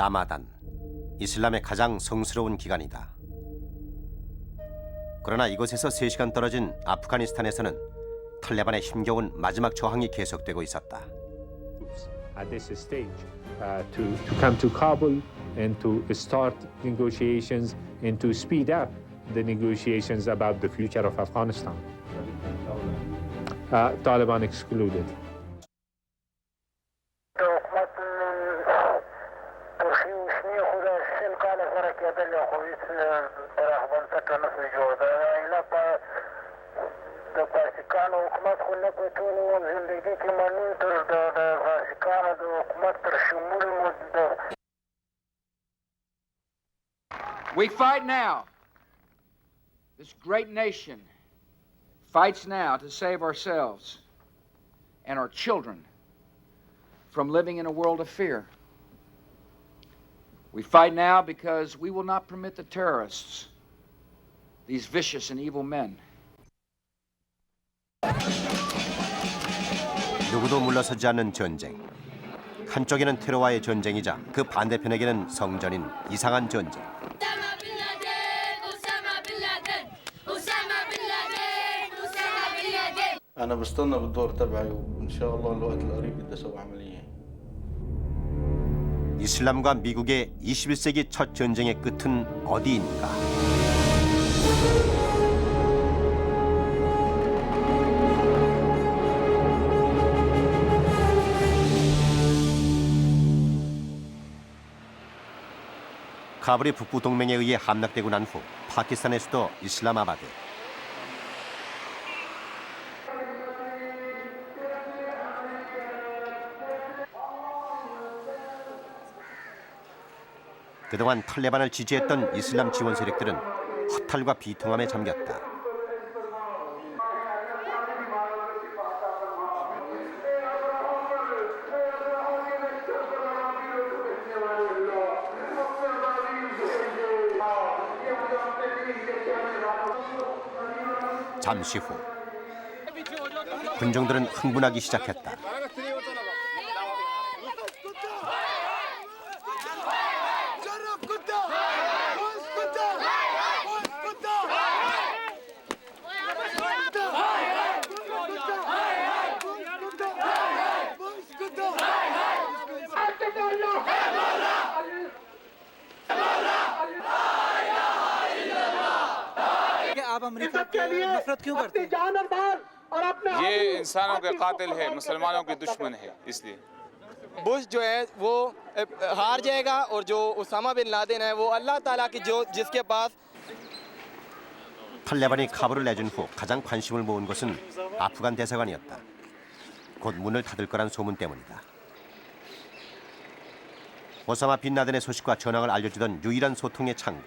라마단, 이슬람의 가장 성스러운 기간이다. 그러나 이곳에서 3시간 떨어진 아프가니스탄에서는 탈레반의 힘겨운 마지막 저항이 계속되고 있었다. At this stage, to come to Kabul and to start negotiations and to speed up the negotiations about the future of Afghanistan. Taliban excluded. We fight now. This great nation fights now to save ourselves and our children from living in a world of fear. We fight now because we will not permit the terrorists, these vicious and evil men. 누구도 물러서지 않는 전쟁. 한쪽에는 테러와의 전쟁이자 그 반대편에게는 성전인 이상한 전쟁. أنا بستنى بالدور تبعي وإن شاء الله الوقت القريب بدي أسوي عملية. 이슬람과 미국의 21세기 첫 전쟁의 끝은 어디인가? 카불이 북부 동맹에 의해 함락되고 난 후 파키스탄의 수도 이슬람아바드. 그동안 탈레반을 지지했던 이슬람 지원 세력들은 허탈과 비통함에 잠겼다. 잠시 후 군중들은 흥분하기 시작했다. आप अमेरिका के नफरत क्यों करते हैं? ये इंसानों के कातिल है, मुसलमानों के दुश्मन है, इसलिए बुश जो है वो हार जाएगा और जो उसामा बिन लादेन है वो अल्लाह ताला की जो जिसके पास 탈레반이 카불을 내준 후 가장 관심을 모은 것은 아프간 대사관이었다. 곧 문을 닫을 거란 소문 때문이다. 오사마 빈 라덴의 소식과 전황을 알려주던 유일한 소통의 창구.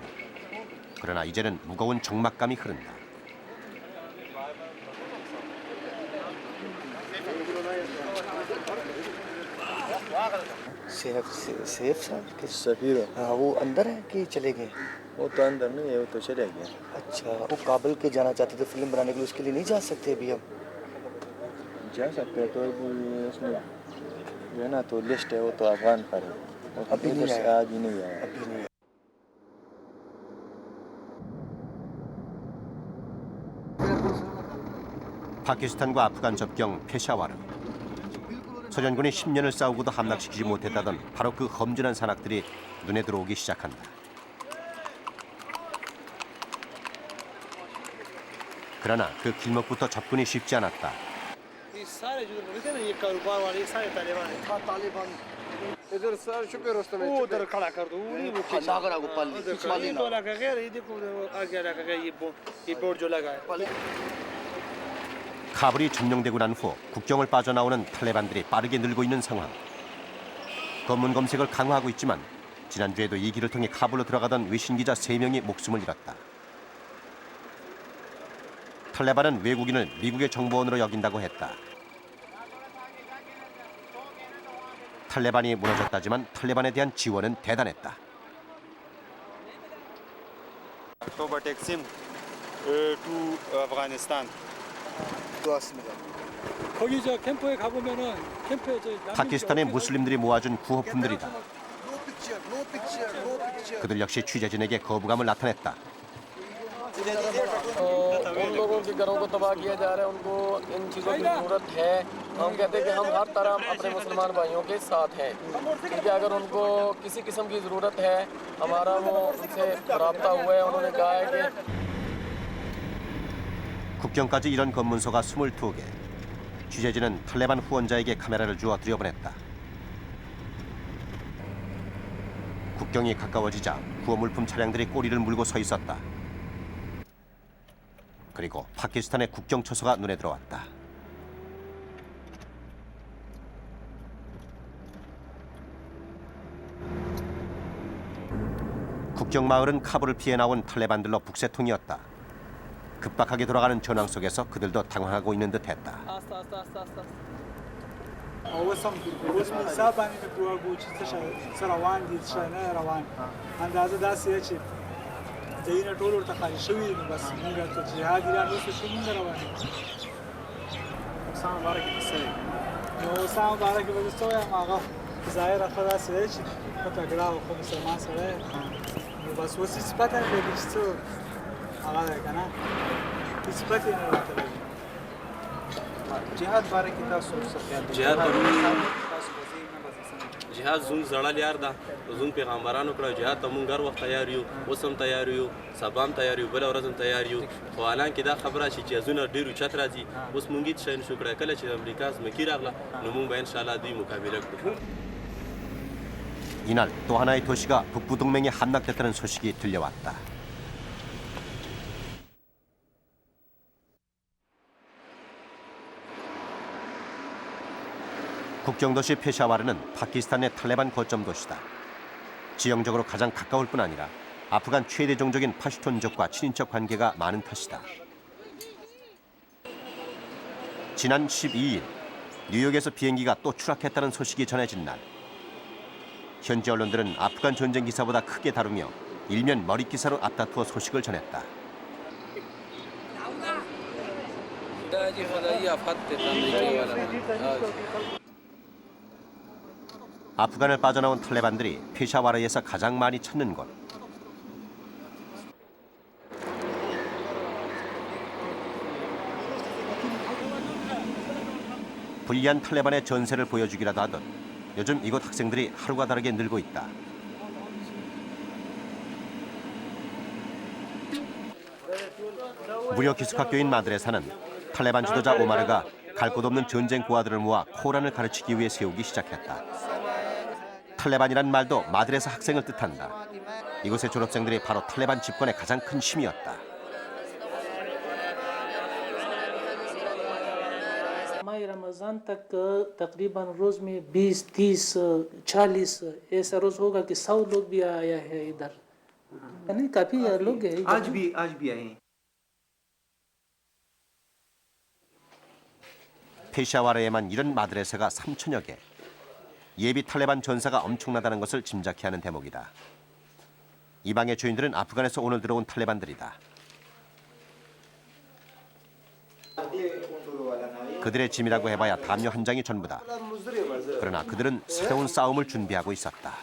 그러나 이제는 무거운 적막감이 흐른다. सेफ साहब के सफीर हाँ वो अंदर है कि चले गए वो तो अंदर नहीं है वो तो चले गया अच्छा वो काबुल के जाना चाहते थे फिल्म बनाने के लिए उसके लिए नहीं जा सकते अभी हम जा सकते हैं तो उसमें जो है ना तो लिस्ट है वो तो अफगान पर है अभी नहीं आया आज ही नहीं आया अभी नहीं 파키스탄과 아프간 접경 페샤와르. 소련군이 10년을 싸우고도 함락시키지 못했다던 바로 그 험준한 산악들이 눈에 들어오기 시작한다. 그러나 그 길목부터 접근이 쉽지 않았다. 카불이 점령되고 난 후 국경을 빠져나오는 탈레반들이 빠르게 늘고 있는 상황. 검문 검색을 강화하고 있지만 지난주에도 이 길을 통해 카불로 들어가던 외신 기자 3명이 목숨을 잃었다. 탈레반은 외국인을 미국의 정보원으로 여긴다고 했다. 탈레반이 무너졌다지만 탈레반에 대한 지원은 대단했다. 거기 저 캠프에 가보면은 캠프에 저 파키스탄의 무슬림들이 모아준 구호품들이다. 그들 역시 취재진에게 거부감을 나타냈다. उन लोगों के घरों को तबाह किया जा रहा है, उनको इन चीज़ों की ज़रूरत है। हम कहते हैं कि हम हर तरह अपने मुसलमान भाइयों के साथ हैं, क्योंकि अगर उनको किसी किस्म की ज़रूरत है, हमारा वो उनसे रब्ता हुआ है। उन्होंने कहा है कि 국경까지 이런 검문소가 22개. 취재진은 탈레반 후원자에게 카메라를 주어 들여보냈다. 국경이 가까워지자 구호 물품 차량들이 꼬리를 물고 서 있었다. 그리고 파키스탄의 국경 초소가 눈에 들어왔다. 국경 마을은 카불을 피해 나온 탈레반들로 북새통이었다. 급박하게 돌아가는 전황 속에서 그들도 당황하고 있는 듯했다. دینه ټول ورته خالي شوی نو بس موږ ته جهاد ایران اوس چې موږ روانو سلام علیکم نو سلام علیکم ورسته یم هغه ظاهر خلاص چې په تګړه او خو مسلمان سره نو بس اوس هیڅ پته نه لګي چې څه هغه ده کنه هیڅ پته نه راته لګي جهاد باره کې تاسو څه خیال جهاد جهاد زون زړه لیار ده زون پیغمبرانو کړو جهاد ته مونږ هر وخت تیار یو اوسم تیار یو سبام تیار یو بل ورځم تیار یو خو الان کې دا خبره چې جهازونه ډیرو چت راځي اوس مونږ هیڅ شی نشو کړی کله چې امریکا زمکي راغله نو مونږ به ان شاء الله دوی مقابله کړو. 이날 또 하나의 도시가 북부 동맹에 함락됐다는 소식이 들려왔다. 국경도시 페샤와르는 파키스탄의 탈레반 거점 도시다. 지형적으로 가장 가까울 뿐 아니라 아프간 최대 종족인 파슈톤족과 친인척 관계가 많은 탓이다. 지난 12일 뉴욕에서 비행기가 또 추락했다는 소식이 전해진 날, 현지 언론들은 아프간 전쟁 기사보다 크게 다루며 일면 머릿 기사로 앞다투어 소식을 전했다. 아프간을 빠져나온 탈레반들이 페샤와르에서 가장 많이 찾는 곳. 불리한 탈레반의 전세를 보여주기라도 하듯 요즘 이곳 학생들이 하루가 다르게 늘고 있다. 무료 기숙학교인 마드레사는 탈레반 지도자 오마르가 갈 곳 없는 전쟁 고아들을 모아 코란을 가르치기 위해 세우기 시작했다. 탈레반이란 말도 마드레사 학생을 뜻한다. 이곳의 졸업생들이 바로 탈레반 집권의 가장 큰 힘이었다. माह रमज़ान तक तकरीबन रोज़ में 20, 30, 40 ऐसा रोज़ होगा कि 100 लोग भी आया है इधर, यानी काफ़ी लोग हैं। आज भी आए हैं। 페샤와르에만 이런 마드레사가 3천여 개. 예비 탈레반 전사가 엄청나다는 것을 짐작케 하는 대목이다. 이 방의 주인들은 아프간에서 오늘 들어온 탈레반들이다. 그들의 짐이라고 해봐야 담요 한 장이 전부다. 그러나 그들은 새로운 싸움을 준비하고 있었다.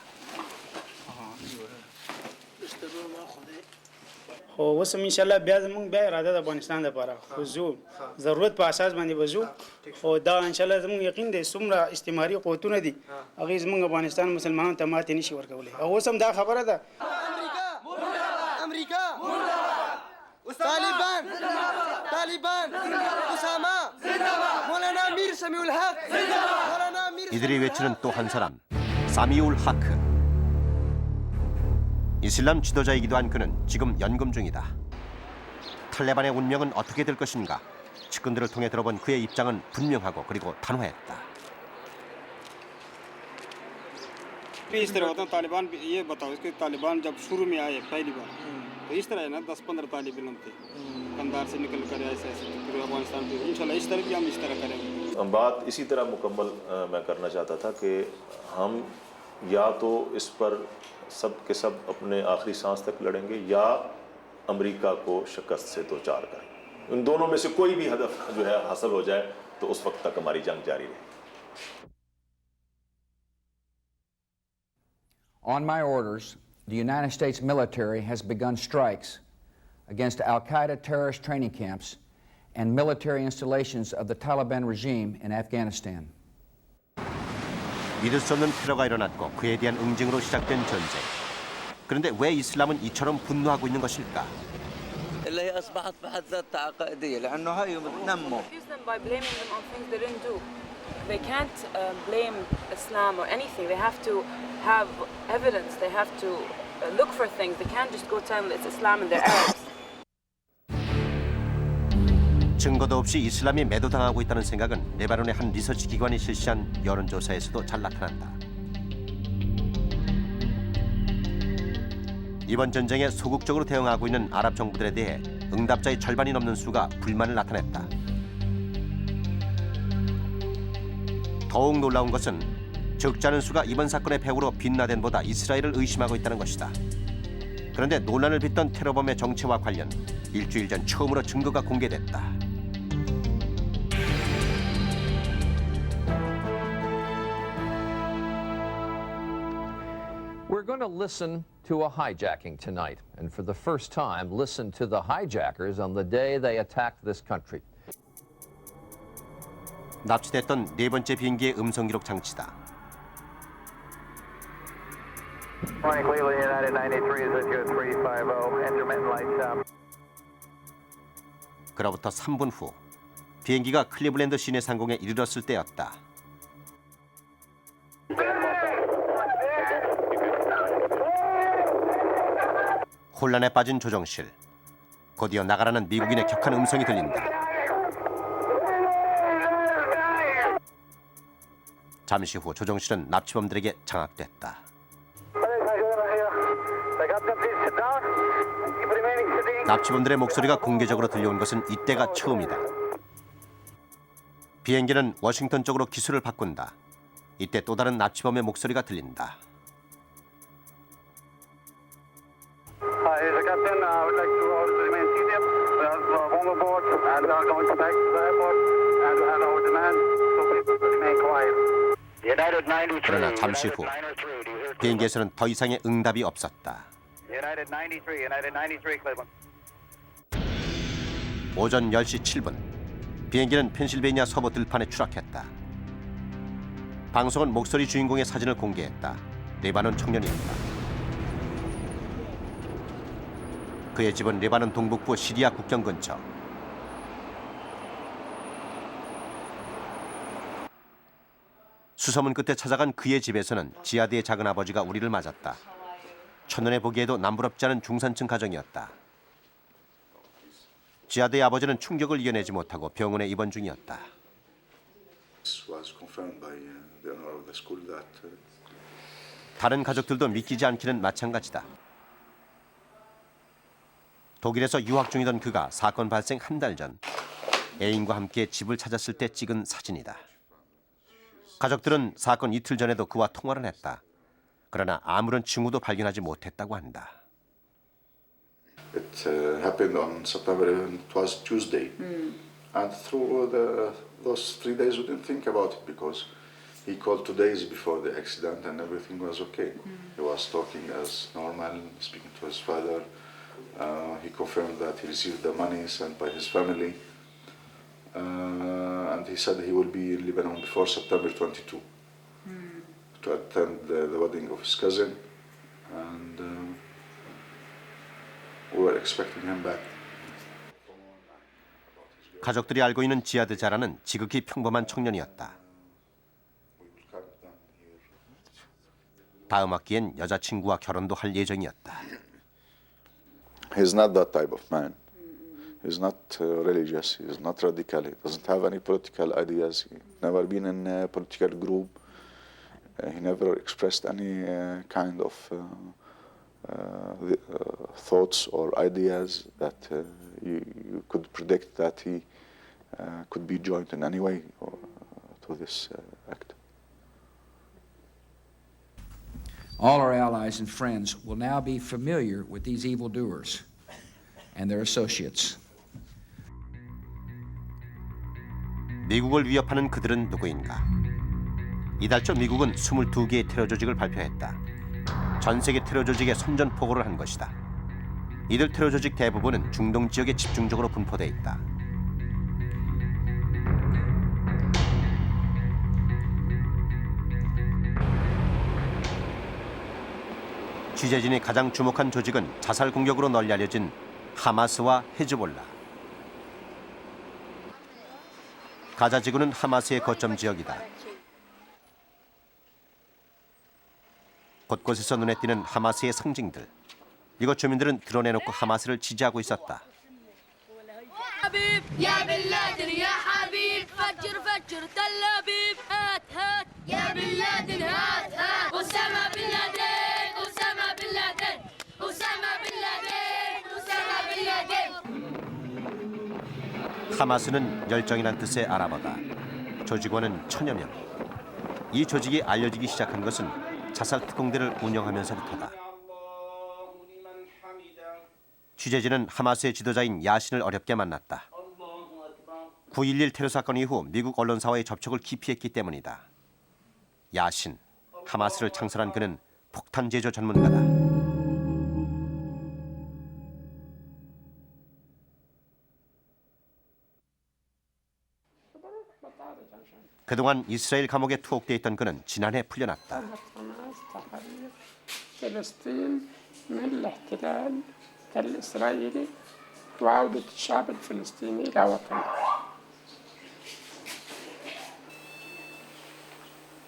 اوس هم ان شاء الله بیا زمونږ بیا اراده د افغانستان لپاره خو زو ضرورت په اساس باندې وځو او دا ان شاء الله زمونږ یقین دی څومره استعماري قوتونه دي هغه زمونږ افغانستان مسلمانانو ته ماتې نشي ورکولی او اوس هم دا خبره ده امریکا طالبان اسامه مولانا میر سمیع الحق 이들이 외치는 또 한 사람, 사미울 하크. 이슬람 지도자이기도 한 그는 지금 연금 중이다. 탈레반의 운명은 어떻게 될 것인가? 측근들을 통해 들어본 그의 입장은 분명하고 그리고 단호했다. इस तरह होता है तालिबान ये बताओ इसके तालिबान जब शुरू में आए पहली बार तो इस तरह है ना 10-15 तालिब इल्म थे कंधार से निकल कर ऐसे फिर अफगानिस्तान पे इंशाल्लाह इस तरह भी हम इस तरह करेंगे। बात इसी तरह मुकम्मल मैं करना चाहता था कि हम या तो इस पर सब के सब अपने आखिरी सांस तक लड़ेंगे या अमेरिका को शिकस्त से दो चार करेंगे। इन दोनों में से कोई भी हदफ जो है हासिल हो जाए तो उस वक्त तक हमारी जंग जारी रहेगी। On my orders, the United States military has begun strikes against Al-Qaeda terrorist training camps and military installations of the Taliban regime in Afghanistan. 믿을 수 없는 테러가 일어났고 그에 대한 응징으로 시작된 전쟁. 그런데 왜 이슬람은 이처럼 분노하고 있는 것일까? اللي هي اصبحت بحد ذاتها عقائديه لانه هاي بتنموا. Accuse them by blaming them on things they didn't do. They can't blame Islam or anything. They have to have evidence. They have to look for things. They can't just go tell them it's Islam and they're Arabs. 증거도 없이 이슬람이 매도당하고 있다는 생각은 레바논의 한 리서치 기관이 실시한 여론조사에서도 잘 나타난다. 이번 전쟁에 소극적으로 대응하고 있는 아랍 정부들에 대해 응답자의 절반이 넘는 수가 불만을 나타냈다. 더욱 놀라운 것은 적지 않은 수가 이번 사건의 배후로 빈라덴보다 이스라엘을 의심하고 있다는 것이다. 그런데 논란을 빚던 테러범의 정체와 관련 일주일 전 처음으로 증거가 공개됐다. We're going to listen to a hijacking tonight, and for the first time, listen to the hijackers on the day they attacked this country. 납치됐던 네 번째 비행기의 음성 기록 장치다. 그로부터 3분 후 비행기가 클리블랜드 시내 상공에 이르렀을 때였다. 혼란에 빠진 조정실. 곧이어 나가라는 미국인의 격한 음성이 들린다. 잠시 후 조정실은 납치범들에게 장악됐다. 납치범들의 목소리가 공개적으로 들려온 것은 이때가 처음이다. 비행기는 워싱턴 쪽으로 기수를 바꾼다. 이때 또 다른 납치범의 목소리가 들린다. 그러나 잠시 후 비행기에서는 더 이상의 응답이 없었다. 오전 10시 7분 비행기는 펜실베이니아 서부 들판에 추락했다. 방송은 목소리 주인공의 사진을 공개했다. 레바논 청년이었다. 그의 집은 레바논 동북부 시리아 국경 근처. 수소문 끝에 찾아간 그의 집에서는 지하드의 작은 아버지가 우리를 맞았다. 첫눈에 보기에도 남부럽지 않은 중산층 가정이었다. 지하드의 아버지는 충격을 이겨내지 못하고 병원에 입원 중이었다. 다른 가족들도 믿기지 않기는 마찬가지다. 독일에서 유학 중이던 그가 사건 발생 한 달 전 애인과 함께 집을 찾았을 때 찍은 사진이다. 가족들은 사건 이틀 전에도 그와 통화를 했다. 그러나 아무런 징후도 발견하지 못했다고 한다. It happened on September 11. It was Tuesday, and through those 3 days we didn't think about it because he called 2 days before the accident and everything was okay. He was talking as normal, speaking to his father. He confirmed that he received the money sent by his family, and he said he will be in Lebanon before September 22 to attend the wedding of his cousin, and we were expecting him back. 가족들이 알고 있는 지하드 자라는 지극히 평범한 청년이었다. 다음 학기엔 여자친구와 결혼도 할 예정이었다. He's not that type of man. He's not religious. He's not radical. He doesn't have any political ideas. He's never been in a political group. He never expressed any kind of thoughts or ideas that you could predict that he could be joined in any way to this act. All our allies and friends will now be familiar with these evildoers and their associates. 미국을 위협하는 그들은 누구인가? 이달 초 미국은 22개의 테러 조직을 발표했다. 전 세계 테러 조직에 선전포고를 한 것이다. 이들 테러 조직 대부분은 중동 지역에 집중적으로 분포돼 있다. 취재진이 가장 주목한 조직은 자살 공격으로 널리 알려진 하마스와 헤즈볼라. 가자 지구는 하마스의 거점 지역이다. 곳곳에서 눈에 띄는 하마스의 상징들. 이곳 주민들은 드러내놓고 하마스를 지지하고 있었다. 하마스는 열정이란 뜻의 아랍어다. 조직원은 1000여 명. 이 조직이 알려지기 시작한 것은 자살 특공대를 운영하면서부터다. 취재진은 하마스의 지도자인 야신을 어렵게 만났다. 9.11 테러 사건 이후 미국 언론사와의 접촉을 기피했기 때문이다. 야신, 하마스를 창설한 그는 폭탄 제조 전문가다. 그동안 이스라엘 감옥에 투옥돼 있던 그는 지난해 풀려났다.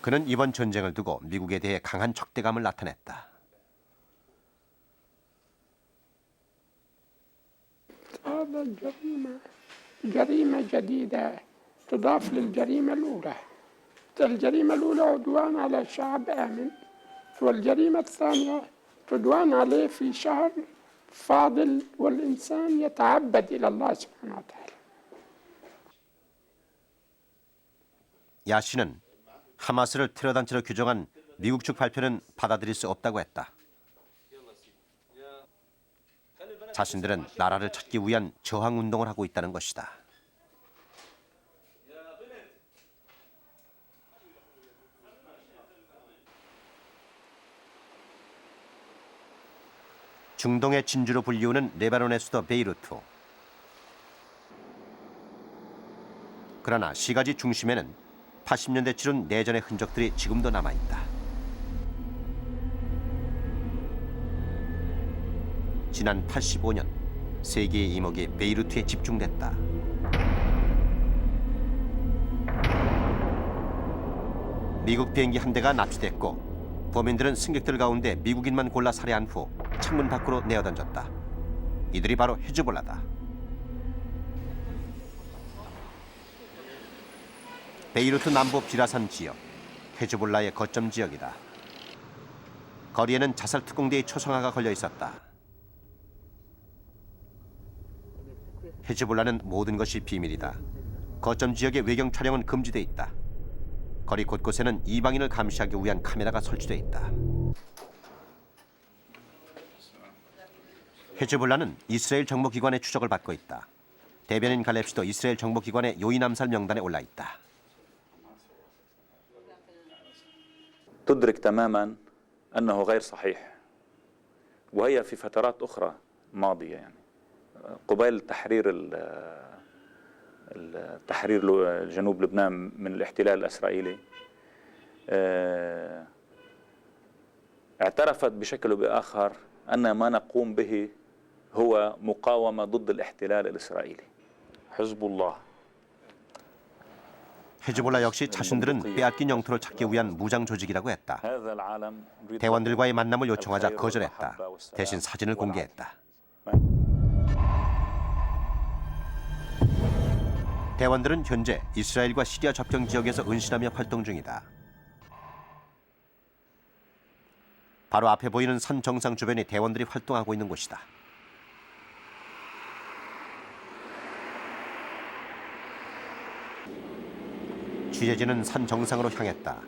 그는 이번 전쟁을 두고 미국에 대해 강한 적대감을 나타냈다. تضاف للجريمة الأولى. الجريمة الأولى عدوان على شعب آمن، والجريمة الثانية عدوان عليه في شهر فاضل والإنسان يتعبد إلى الله سبحانه وتعالى. 야신은 하마스를 테러 단체로 규정한 미국 측 발표는 받아들일 수 없다고 했다. 자신들은 나라를 찾기 위한 저항 운동을 하고 있다는 것이다. 중동의 진주로 불리우는 레바논의 수도 베이루트. 그러나 시가지 중심에는 80년대 치른 내전의 흔적들이 지금도 남아있다. 지난 85년 세계의 이목이 베이루트에 집중됐다. 미국 비행기 한 대가 납치됐고 범인들은 승객들 가운데 미국인만 골라 살해한 후 창문 밖으로 내어던졌다. 이들이 바로 헤즈볼라다. 베이루트 남부 비라산 지역, 헤즈볼라의 거점 지역이다. 거리에는 자살 특공대의 초상화가 걸려 있었다. 헤즈볼라는 모든 것이 비밀이다. 거점 지역의 외경 촬영은 금지돼 있다. 거리 곳곳에는 이방인을 감시하기 위한 카메라가 설치돼 있다. 헤즈볼라는 이스라엘 정보기관의 추적을 받고 있다. 대변인 갈렙시도 이스라엘 정보기관의 요인 암살 명단에 올라 있다. تدرك تماما أنه غير صحيح وهي في فترات أخرى ماضية يعني قبيل تحرير جنوب لبنان من الاحتلال الإسرائيلي اعترفت بشكل أو بآخر أن ما نقوم به هو مقاومة ضد الاحتلال الإسرائيلي حزب الله 헤즈볼라 역시 자신들은 빼앗긴 영토를 찾기 위한 무장 조직이라고 했다. 대원들과의 만남을 요청하자 거절했다. 대신 사진을 공개했다. 대원들은 현재 이스라엘과 시리아 접경 지역에서 은신하며 활동 중이다. 바로 앞에 보이는 산 정상 주변이 대원들이 활동하고 있는 곳이다. 취재진은 산 정상으로 향했다.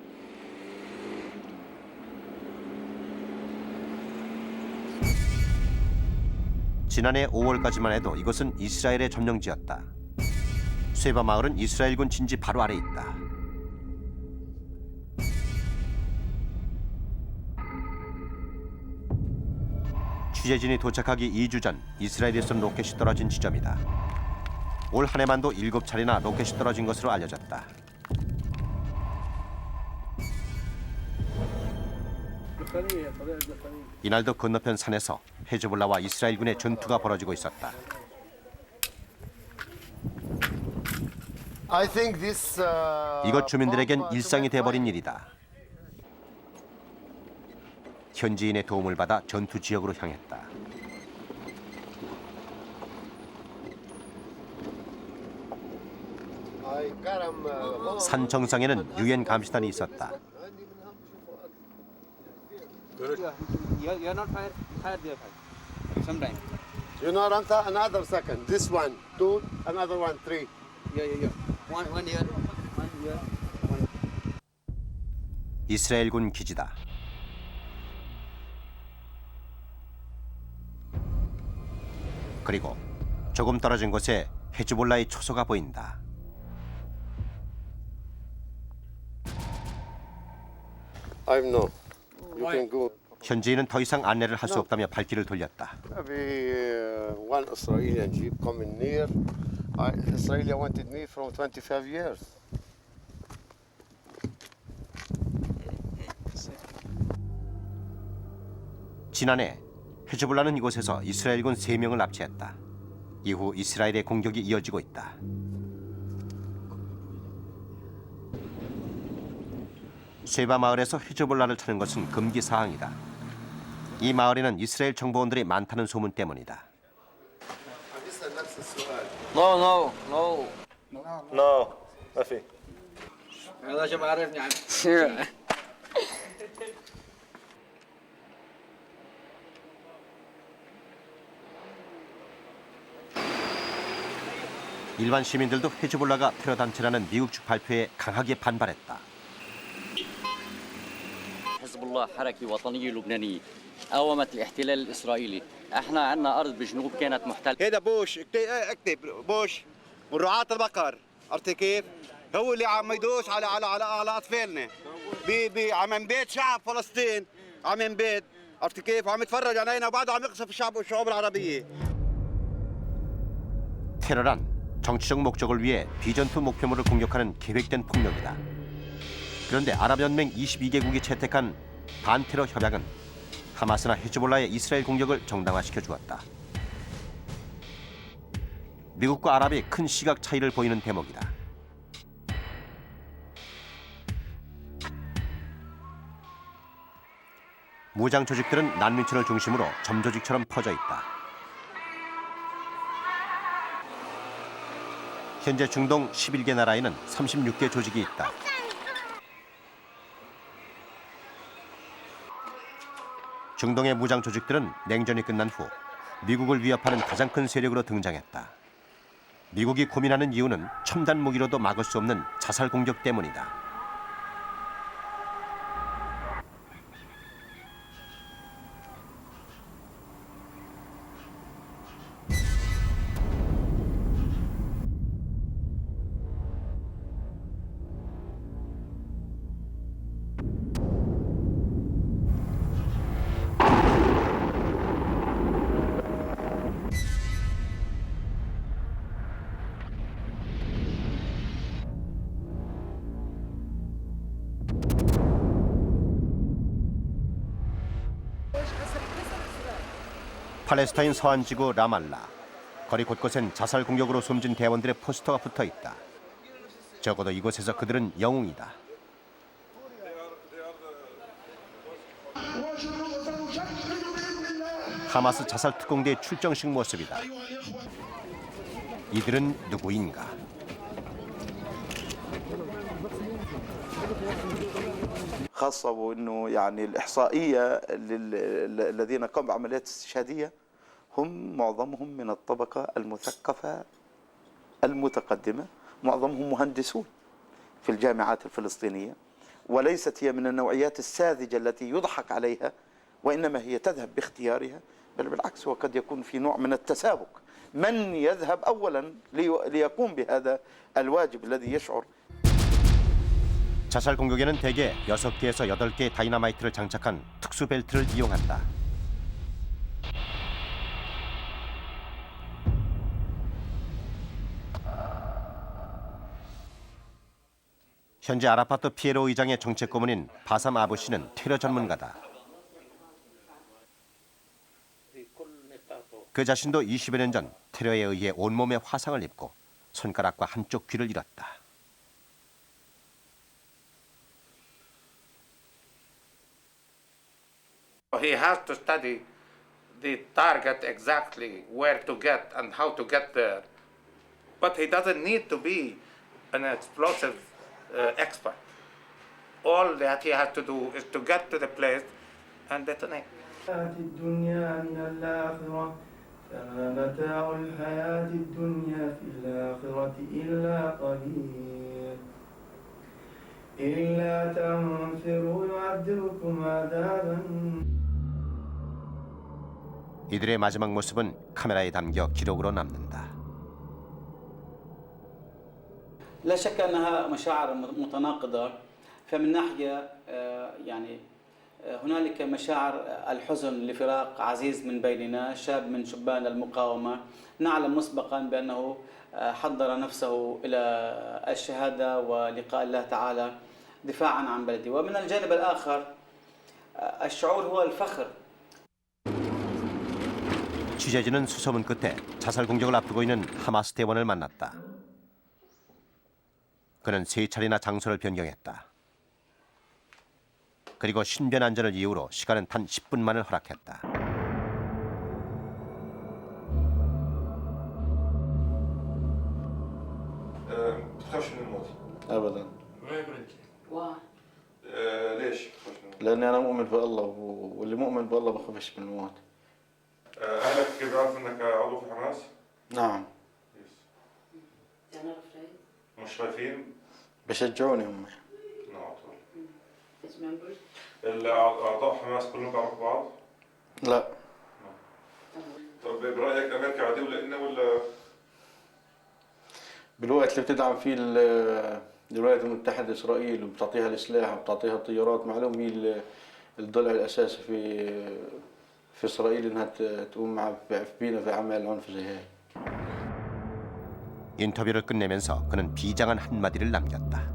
지난해 5월까지만 해도 이곳은 이스라엘의 점령지였다. 쇠바 마을은 이스라엘군 진지 바로 아래에 있다. 취재진이 도착하기 2주 전 이스라엘에 쏜 로켓이 떨어진 지점이다. 올 한 해만도 7차례나 로켓이 떨어진 것으로 알려졌다. 이날도 건너편 산에서 헤즈볼라와 이스라엘군의 전투가 벌어지고 있었다. 이곳 주민들에겐 일상이 돼버린 일이다. 현지인의 도움을 받아 전투 지역으로 향했다. 산 정상에는 유엔 감시단이 있었다. You're not tired there, sometimes. You know, another second. This one, two, another one, three. Yeah. One here. 이스라엘군 기지다. 그리고 조금 떨어진 곳에 헤즈볼라의 초소가 보인다. I know. You can go. 현지인은 더 이상 안내를 할 수 없다며 발길을 돌렸다. Maybe one Israeli jeep coming near. Israeli wanted me from 25 years. 지난해 헤즈볼라는 이곳에서 이스라엘군 3명을 납치했다. 이후 이스라엘의 공격이 이어지고 있다. 쉐바 마을에서 헤즈볼라를 찾는 것은 금기 사항이다. 이 마을에는 이스라엘 정보원들이 많다는 소문 때문이다. No. No, ما في. هذا شو بعرفني عن 일반 시민들도 헤즈볼라가 테러 단체라는 미국 측 발표에 강하게 반발했다. حزب الله حركة وطنية لبنانية قاومت الاحتلال الإسرائيلي. احنا عندنا أرض بجنوب كانت محتلة. هذا بوش اكتب بوش ورعاة البقر، عرفت كيف؟ هو اللي عم يدوس على أطفالنا. عم ينبيد شعب فلسطين، عم ينبيد، عرفت كيف؟ وعم يتفرج علينا وبعده عم يقصف الشعوب العربية. 테러란 정치적 목적을 위해 비전투 목표물을 공격하는 계획된 폭력이다. 그런데 아랍연맹 22개국이 채택한 반테러 협약은 하마스나 헤즈볼라의 이스라엘 공격을 정당화시켜 주었다. 미국과 아랍이 큰 시각 차이를 보이는 대목이다. 무장 조직들은 난민촌을 중심으로 점조직처럼 퍼져 있다. 현재 중동 11개 나라에는 36개 조직이 있다. 중동의 무장 조직들은 냉전이 끝난 후 미국을 위협하는 가장 큰 세력으로 등장했다. 미국이 고민하는 이유는 첨단 무기로도 막을 수 없는 자살 공격 때문이다. 팔레스타인 서안지구 라말라. 거리 곳곳엔 자살 공격으로 숨진 대원들의 포스터가 붙어 있다. 적어도 이곳에서 그들은 영웅이다. 하마스 자살 특공대의 출정식 모습이다. 이들은 누구인가? خاصة وأنه يعني الإحصائية الذين قاموا بعمليات استشهادية هم معظمهم من الطبقة المثقفة المتقدمة، معظمهم مهندسون في الجامعات الفلسطينية، وليست هي من النوعيات الساذجة التي يضحك عليها، وإنما هي تذهب باختيارها، بل بالعكس وقد يكون في نوع من التسابق من يذهب أولا ليقوم بهذا الواجب الذي يشعر. 자살 공격에는 대개 6개에서 8개의 다이너마이트를 장착한 특수 벨트를 이용한다. 현재 아라파트 피에로 의장의 정책 고문인 바삼 아부 씨는 테러 전문가다. 그 자신도 20여 년 전 테러에 의해 온몸에 화상을 입고 손가락과 한쪽 귀를 잃었다. He has to study the target exactly, where to get and how to get there. But he doesn't need to be an explosive expert. All that he has to do is to get to the place and detonate. الدنيا من الآخرة فما متاع الحياة الدنيا في الآخرة إلا قليل إلا تنفروا يعذبكم عذابا. 이들의 마지막 모습은 카메라에 담겨 기록으로 남는다. لا شك أنها مشاعر متناقضة فمن ناحية يعني هنالك مشاعر الحزن لفراق عزيز من بيننا شاب من شبان المقاومة نعلم مسبقا بأنه حضر نفسه إلى الشهادة ولقاء الله تعالى دفاعا عن بلده ومن الجانب الآخر الشعور هو الفخر. 취재진은 수소문 끝에 자살 공격을 앞두고 있는 하마스 대원을 만났다. 그는 3차례나 장소를 변경했다. 그리고 신변 안전을 이유로 시간은 단 10분만을 허락했다. بتخافش من الموت؟ ابدا. ليش؟ لاني انا مؤمن بالله واللي مؤمن بالله ما بخافش من الموت. اهلك بيعرفوا انك عضو في حماس؟ نعم. مش خايفين؟ بشجعوني هم. الأعضاء حماس كلهم بيعرفوا بعض؟ لا. طب برأيك أمريكا عدو لنا ولا؟ بالوقت اللي بتدعم فيه الولايات المتحدة إسرائيل وبتعطيها السلاح وبتعطيها الطيارات معلوم هي الضلع الأساسي في إسرائيل إنها تقوم بينا في أعمال العنف زي هاي. 인터뷰를 끝내면서 그는 비장한 한마디를 남겼다.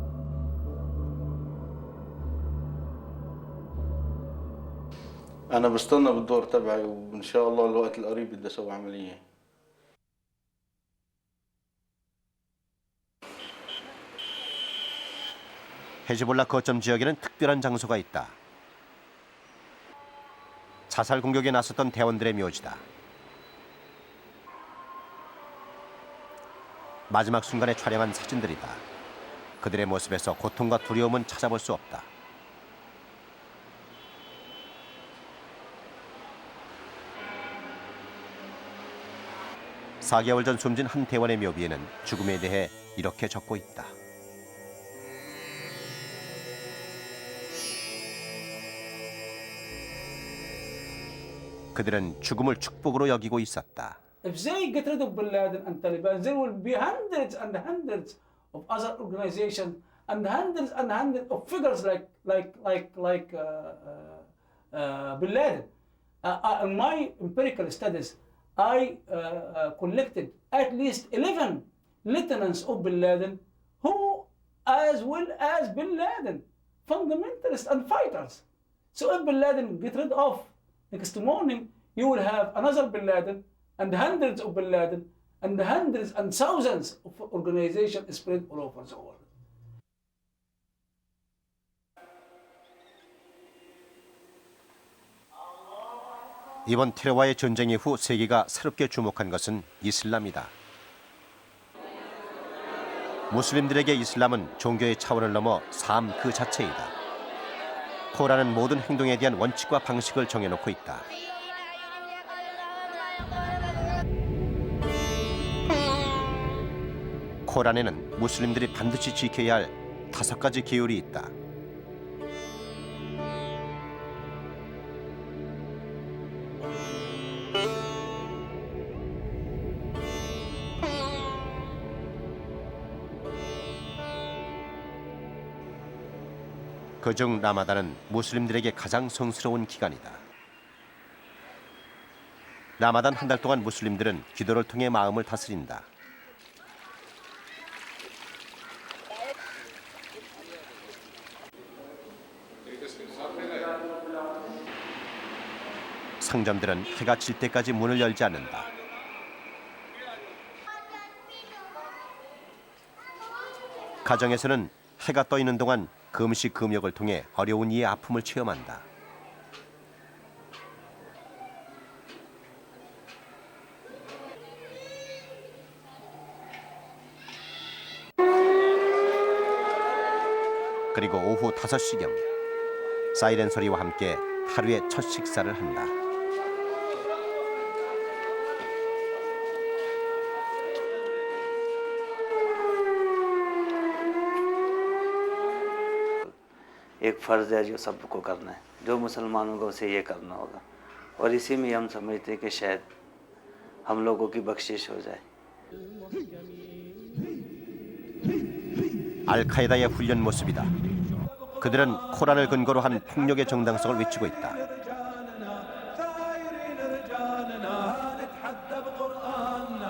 أنا بستنى بالدور تبعي وإن شاء الله الوقت القريب بدي أسوي عملية. 헤즈볼라 거점 지역에는 특별한 장소가 있다. 자살 공격에 나섰던 대원들의 묘지다. 마지막 순간에 촬영한 사진들이다. 그들의 모습에서 고통과 두려움은 찾아볼 수 없다. 4개월 전 숨진 한 대원의 묘비에는 죽음에 대해 이렇게 적고 있다. 그들은 죽음을 축복으로 여기고 있었다. If they get rid of Bin Laden and Taliban, there will be hundreds and hundreds of other organizations and hundreds of figures like Bin Laden. In my empirical studies, I collected at least 11 lieutenants of Bin Laden who, as well as Bin Laden, fundamentalists and fighters. So if Bin Laden get rid of, next morning you will have another Bin Laden and hundreds of Bin Laden and hundreds and thousands of organizations spread all over the world. 이번 테러와의 전쟁 이후 세계가 새롭게 주목한 것은 이슬람이다. 무슬림들에게 이슬람은 종교의 차원을 넘어 삶 그 자체이다. 코란은 모든 행동에 대한 원칙과 방식을 정해놓고 있다. 코란에는 무슬림들이 반드시 지켜야 할 5가지 계율이 있다. 그중 라마단은 무슬림들에게 가장 성스러운 기간이다. 라마단 한 달 동안 무슬림들은 기도를 통해 마음을 다스린다. 상점들은 해가 질 때까지 문을 열지 않는다. 가정에서는 해가 떠 있는 동안 금식 금욕을 통해 어려운 이의 아픔을 체험한다. 그리고 오후 5시경 사이렌 소리와 함께 하루의 첫 식사를 한다. एक फ़र्ज़ है जो सबको करना है, जो मुसलमानों को उसे ये करना होगा और इसी में हम समझते हैं कि शायद हम लोगों की बख्शिश हो जाए। 알카에다의 훈련 모습이다. 그들은 코란을 근거로 한 폭력의 정당성을 외치고 있다.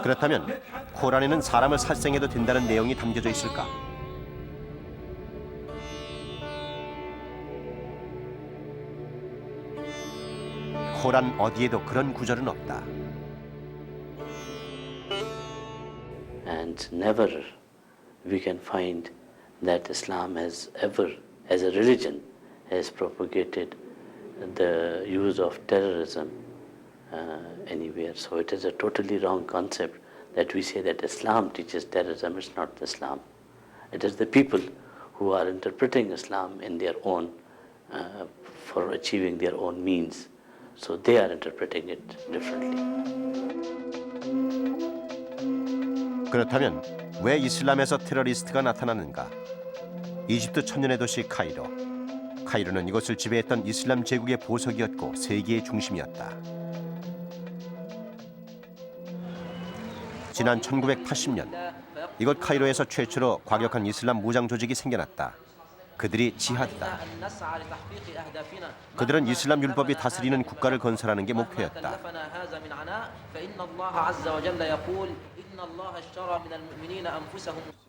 그렇다면 코란에는 사람을 살생해도 된다는 내용이 담겨져 있을까? 코란 어디에도 그런 구절은 없다. And never we can find that Islam has ever, as a religion, has propagated the use of terrorism anywhere. So it is a totally wrong concept that we say that Islam teaches terrorism. It's not Islam. It is the people who are interpreting Islam in their own, for achieving their own means. So they are interpreting it differently. 그렇다면 왜 이슬람에서 테러리스트가 나타나는가? 이집트 천년의 도시 카이로. 카이로는 이곳을 지배했던 이슬람 제국의 보석이었고 세계의 중심이었다. 지난 1980년 이곳 카이로에서 최초로 과격한 이슬람 무장 조직이 생겨났다. 그들이 지하드다. 그들은 이슬람 율법이 다스리는 국가를 건설하는 게 목표였다.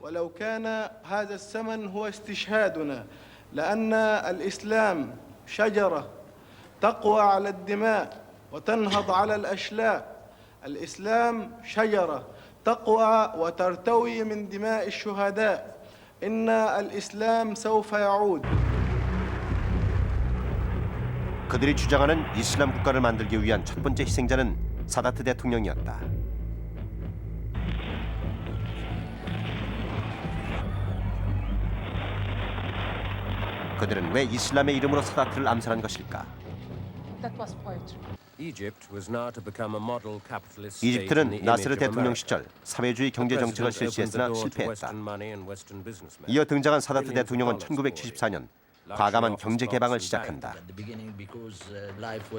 ولو كان هذا الثمن هو استشهادنا لأن الإسلام شجرة تقوى على الدماء وتنهض على الأشلاء. الإسلام شجرة تقوى وترتوي من دماء الشهداء. إن الإسلام سوف يعود. 그들이 주장하는 이슬람 국가를 만들기 위한 첫 번째 희생자는 사다트 대통령이었다. 그들은 왜 이슬람의 이름으로 사다트를 암살한 것일까? 이집트는 나세르 대통령 시절 사회주의 경제 정책을 실시했으나 실패했다. 이어 등장한 사다트 대통령은 1974년 과감한 경제 개방을 시작한다.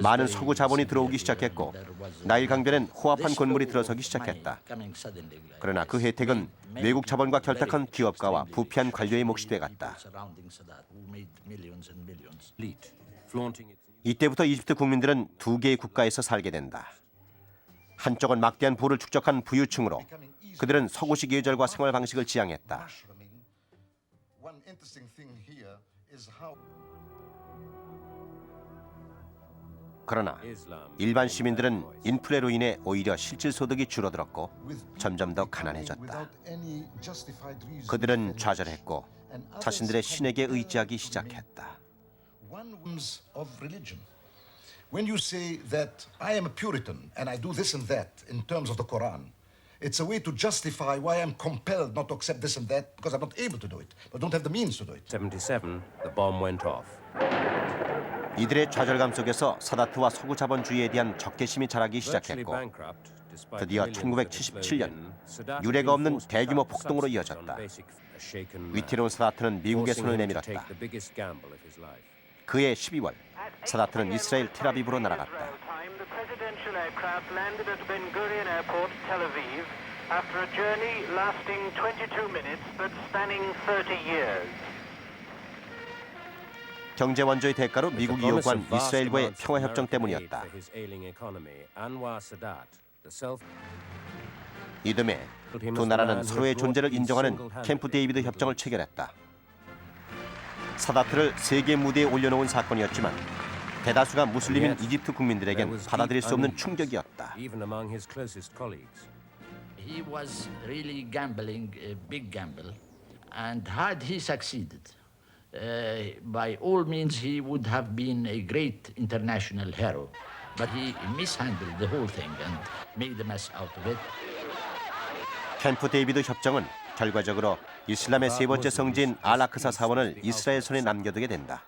많은 서구 자본이 들어오기 시작했고 나일 강변엔 호합한 건물이 들어서기 시작했다. 그러나 그 혜택은 외국 자본과 결탁한 기업가와 부패한 관료의 몫이 돼갔다. 이때부터 이집트 국민들은 두 개의 국가에서 살게 된다. 한쪽은 막대한 부를 축적한 부유층으로 그들은 서구식 예절과 생활 방식을 지향했다. 그러나 일반 시민들은 인플레로 인해 오히려 실질 소득이 줄어들었고 점점 더 가난해졌다. 그들은 좌절했고 자신들의 신에게 의지하기 시작했다. When you say that I am a Puritan and I do this and that in terms of the Quran, it's a way to justify why I'm compelled not to accept this and that because I'm not able to do it, but don't have the means to do it. 77, the bomb went off. 이들의 좌절감 속에서 사다트와 서구 자본주의에 대한 적개심이 자라기 시작했고 드디어 1977년 유례가 없는 대규모 폭동으로 이어졌다. 위태로운 사다트는 미국의 손을 내밀었다. 그해 12월 사다트는 이스라엘 텔아비브로 날아갔다. 경제 원조의 대가로 미국이 요구한 이스라엘과의 평화협정 때문이었다. 이듬해 두 나라는 서로의 존재를 인정하는 캠프 데이비드 협정을 체결했다. 사다트를 세계 무대에 올려놓은 사건이었지만 대다수가 무슬림인 이집트 국민들에겐 받아들일 수 없는 충격이었다. Even among his closest colleagues. He was really gambling a big gamble, and had he succeeded, by all means he would have been a great international hero. But he mishandled the whole thing and made a mess out of it. 캠프 데이비드 협정은 결과적으로 이슬람의 세 번째 성지인 알아크사 사원을 이스라엘 손에 남겨두게 된다.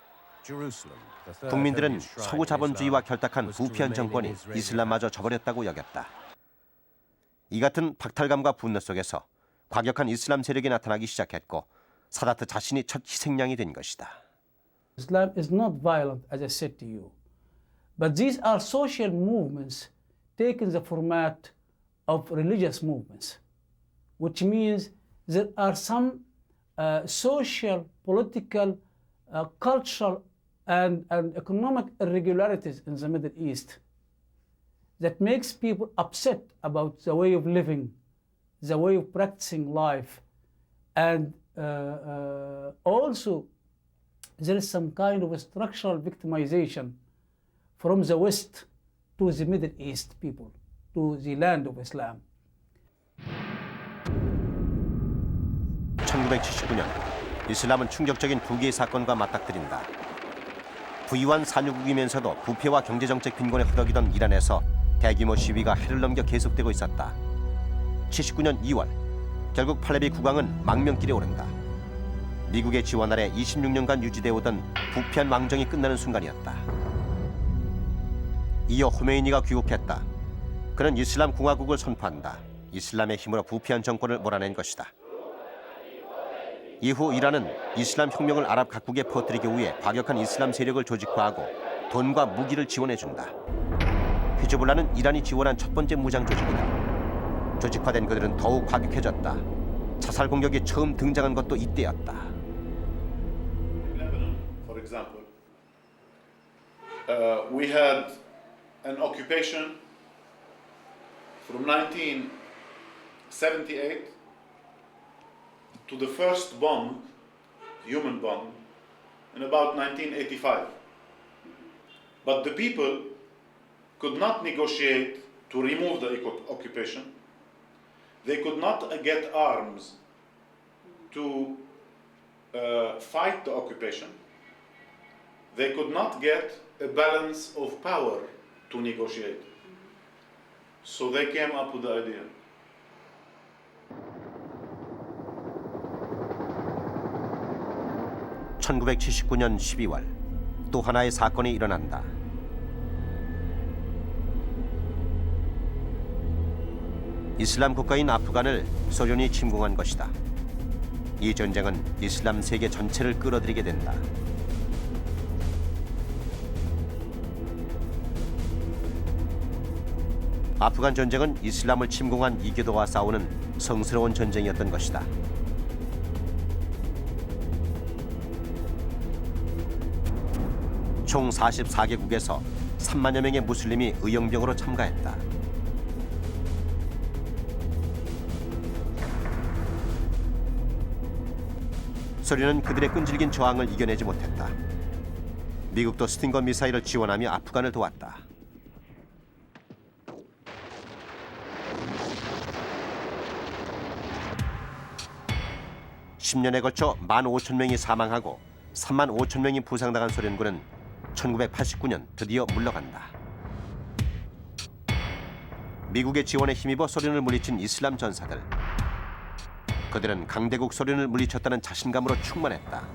국민들은 서구 자본주의와 결탁한 부패한 정권이 이슬람마저 저버렸다고 여겼다. 이 같은 박탈감과 분노 속에서 과격한 이슬람 세력이 나타나기 시작했고 사다트 자신이 첫 희생양이 된 것이다. Islam is not violent, as I said to you, but these are social movements taking the format of religious movements, which means there are some social, political, cultural, and economic irregularities in the Middle East that makes people upset about the way of living, the way of practicing life, and also there is some kind of a structural victimization from the West to the Middle East people, to the land of Islam. 1979년 이슬람은 충격적인 두 개의 사건과 맞닥뜨린다. 부유한 산유국이면서도 부패와 경제정책 빈곤에 허덕이던 이란에서 대규모 시위가 해를 넘겨 계속되고 있었다. 79년 2월 결국 팔레비 국왕은 망명길에 오른다. 미국의 지원 아래 26년간 유지되어 오던 부패한 왕정이 끝나는 순간이었다. 이어 호메이니가 귀국했다. 그는 이슬람 공화국을 선포한다. 이슬람의 힘으로 부패한 정권을 몰아낸 것이다. 이후 이란은 이슬람 혁명을 아랍 각국에 퍼뜨리기 위해 과격한 이슬람 세력을 조직화하고 돈과 무기를 지원해준다. 히즈볼라는 이란이 지원한 첫 번째 무장 조직이다. 조직화된 그들은 더욱 과격해졌다. 자살 공격이 처음 등장한 것도 이때였다. For example, we had an occupation from 1978 to the first bomb, human bomb, in about 1985. But the people could not negotiate to remove the occupation. They could not get arms to fight the occupation. They could not get a balance of power to negotiate. So they came up with the idea. (1979년 12월) 또 하나의 사건이 일어난다. 이슬람 국가인 아프간을 소련이 침공한 것이다. 이 전쟁은 이슬람 세계 전체를 끌어들이게 된다. 아프간 전쟁은 이슬람을 침공한 이교도와 싸우는 성스러운 전쟁이었던 것이다. 총 44개국에서 3만여 명의 무슬림이 의용병으로 참가했다. 소련은 그들의 끈질긴 저항을 이겨내지 못했다. 미국도 스팅거 미사일을 지원하며 아프간을 도왔다. (10년에) 걸쳐 15,000명이 사망하고 35,000명이 부상당한 소련군은 1989년 드디어 물러간다. 미국의 지원에 힘입어 소련을 물리친 이슬람 전사들. 그들은 강대국 소련을 물리쳤다는 자신감으로 충만했다.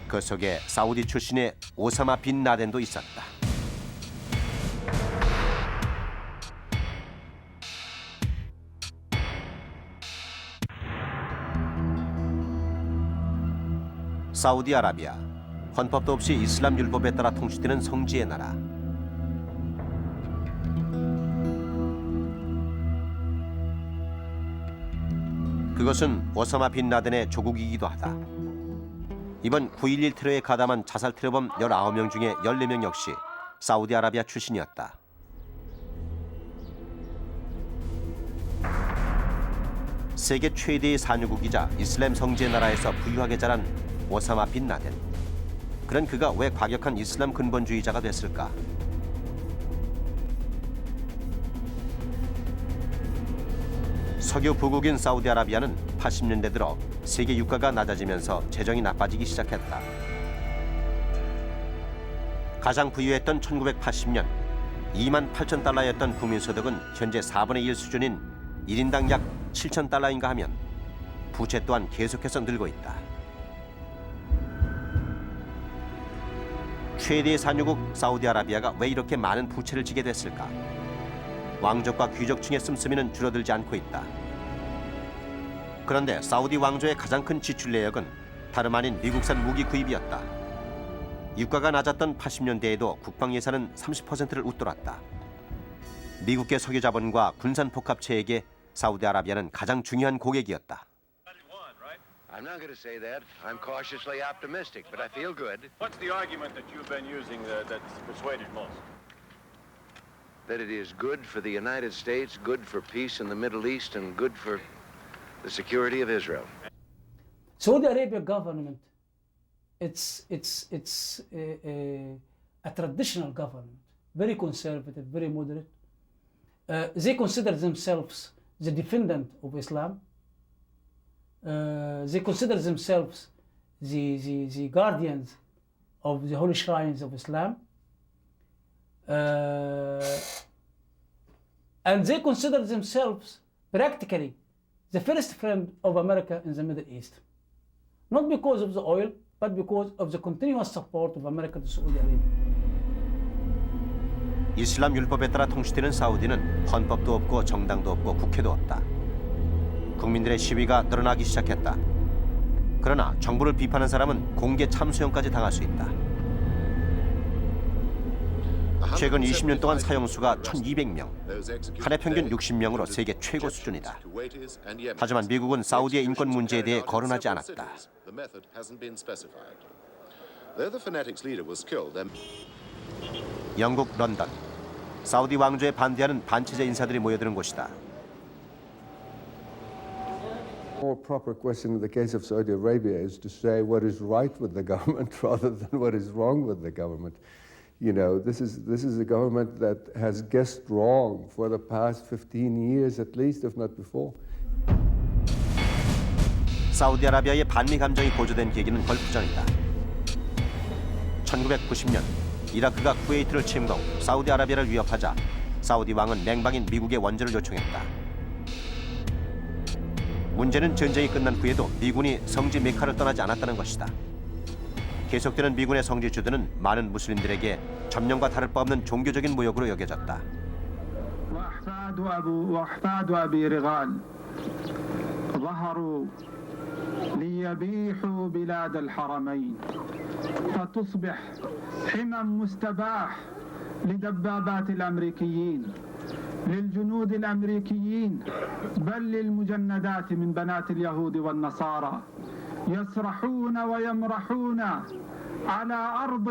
그 속에 사우디 출신의 오사마 빈 라덴도 있었다. 사우디아라비아, 헌법도 없이 이슬람 율법에 따라 통치되는 성지의 나라. 그것은 오사마 빈 라덴의 조국이기도 하다. 이번 9.11 테러에 가담한 자살 테러범 19명 중에 14명 역시 사우디아라비아 출신이었다. 세계 최대의 산유국이자 이슬람 성지의 나라에서 부유하게 자란 오사마 빈 라덴. 그런 그가 왜 과격한 이슬람 근본주의자가 됐을까? 석유 부국인 사우디아라비아는 80년대 들어 세계 유가가 낮아지면서 재정이 나빠지기 시작했다. 가장 부유했던 1980년 2만 8천 달러였던 국민소득은 현재 4분의 1 수준인 1인당 약 7천 달러인가 하면 부채 또한 계속해서 늘고 있다. 최대의 산유국 사우디아라비아가 왜 이렇게 많은 부채를 지게 됐을까? 왕족과 귀족층의 씀씀이는 줄어들지 않고 있다. 그런데 사우디 왕조의 가장 큰 지출 내역은 다름 아닌 미국산 무기 구입이었다. 유가가 낮았던 80년대에도 국방 예산은 30%를 웃돌았다. 미국계 석유 자본과 군산 복합체에게 사우디아라비아는 가장 중요한 고객이었다. I'm not going to say that. I'm cautiously optimistic, but I feel good. What's the argument that you've been using that's persuaded most? That it is good for the United States, good for peace in the Middle East, and good for the security of Israel. Saudi Arabia government, it's a traditional government, very conservative, very moderate. They consider themselves the defendant of Islam. They consider themselves the guardians of the holy shrines of Islam. And they consider themselves practically the first friend of America in the Middle East. Not because of the oil, but because of the continuous support of America to Saudi Arabia. 이슬람 율법에 따라 통치되는 사우디는 헌법도 없고 정당도 없고 국회도 없다. 국민들의 시위가 늘어나기 시작했다. 그러나 정부를 비판한 사람은 공개 참수형까지 당할 수 있다. 최근 20년 동안 사형수가 1,200명, 한 해 평균 60명으로 세계 최고 수준이다. 하지만 미국은 사우디의 인권 문제에 대해 거론하지 않았다. 영국 런던, 사우디 왕조에 반대하는 반체제 인사들이 모여드는 곳이다. More proper question in the case of Saudi Arabia is to say what is right with the government rather than what is wrong with the government. You know, this is a government that has guessed wrong for the past 15 years at least, if not before. 사우디아라비아의 반미 감정이 고조된 계기는 걸프전이다. 1990년 이라크가 쿠웨이트를 침공, 사우디아라비아를 위협하자 사우디 왕은 맹방인 미국의 원조를 요청했다. 문제는 전쟁이 끝난 후에도 미군이 성지 메카를 떠나지 않았다는 것이다. 계속되는 미군의 성지주둔은 많은 무슬림들에게 점령과 다를 바 없는 종교적인 모욕으로 여겨졌다. ليبيحوا بلاد الحرمين فتصبح حمى مستباح لدبابات الأمريكيين للجنود الأمريكيين بل للمجندات من بنات اليهود والنصارى يسرحون ويمرحون على أرض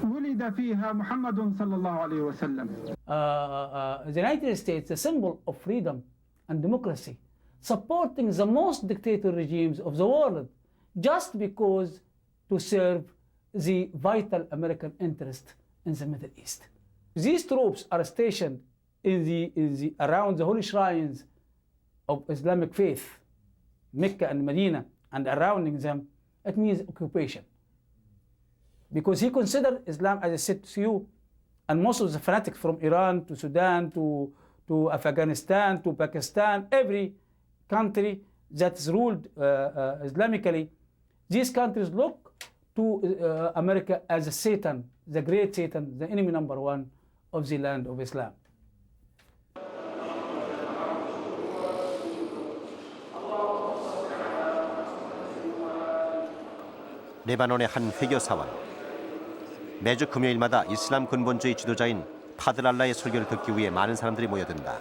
ولد فيها محمد صلى الله عليه وسلم. The United States, a symbol of freedom and democracy, supporting the most dictator regimes of the world just because to serve the vital American interest in the Middle East. These troops are stationed around the holy shrines of Islamic faith, Mecca and Medina, and surrounding them. It means occupation. Because he considered Islam, as I said to you, and most of the fanatics from Iran to Sudan to Afghanistan to Pakistan, every country that is ruled Islamically, these countries look to America as a Satan, the great Satan, the enemy number one of the land of Islam. 레바논의 한 회교 사원. 매주 금요일마다 이슬람 근본주의 지도자인 파들 알라의 설교를 듣기 위해 많은 사람들이 모여든다.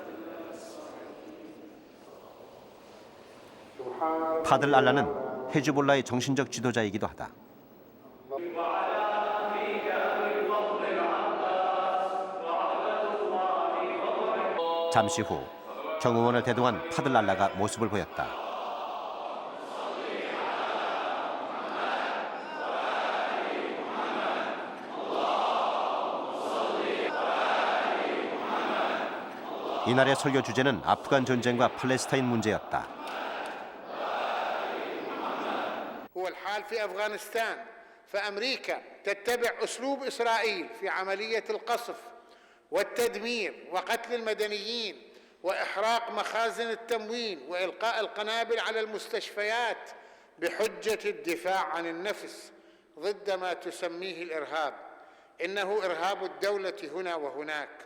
파들 알라는 헤즈볼라의 정신적 지도자이기도 하다. 잠시 후 경호원을 대동한 파들 알라가 모습을 보였다. 이날의 설교 주제는 아프간 전쟁과 팔레스타인 문제였다. هو الحال في أفغانستان فأمريكا تتبع أسلوب إسرائيل في عملية القصف والتدمير وقتل المدنيين وإحراق مخازن التموين وإلقاء القنابل على المستشفيات بحجة الدفاع عن النفس ضد ما تسميه الإرهاب. إنه إرهاب الدولة هنا وهناك.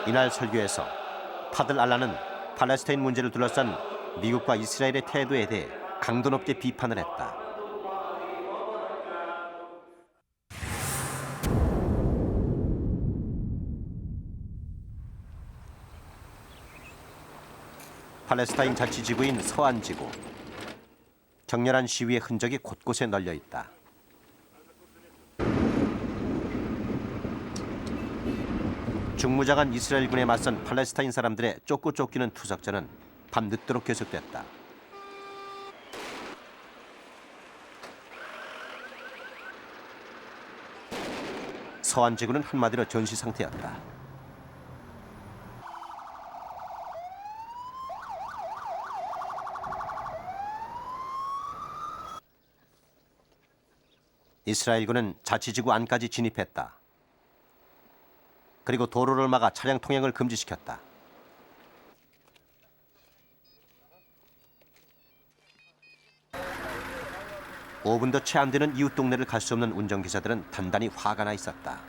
이날 설교에서 파들 알라는 팔레스타인 문제를 둘러싼 미국과 이스라엘의 태도에 대해 강도 높게 비판을 했다. 팔레스타인 자치지구인 서안지구. 격렬한 시위의 흔적이 곳곳에 널려 있다. 중무장한 이스라엘군에 맞선 팔레스타인 사람들의 쫓고 쫓기는 투석전은 밤늦도록 계속됐다. 서안지구는 한마디로 전시 상태였다. 이스라엘군은 자치지구 안까지 진입했다. 그리고 도로를 막아 차량 통행을 금지시켰다. (5분도 채 안 되는 이웃 동네를 갈 수 없는 운전기사들은 단단히 화가 나 있었다.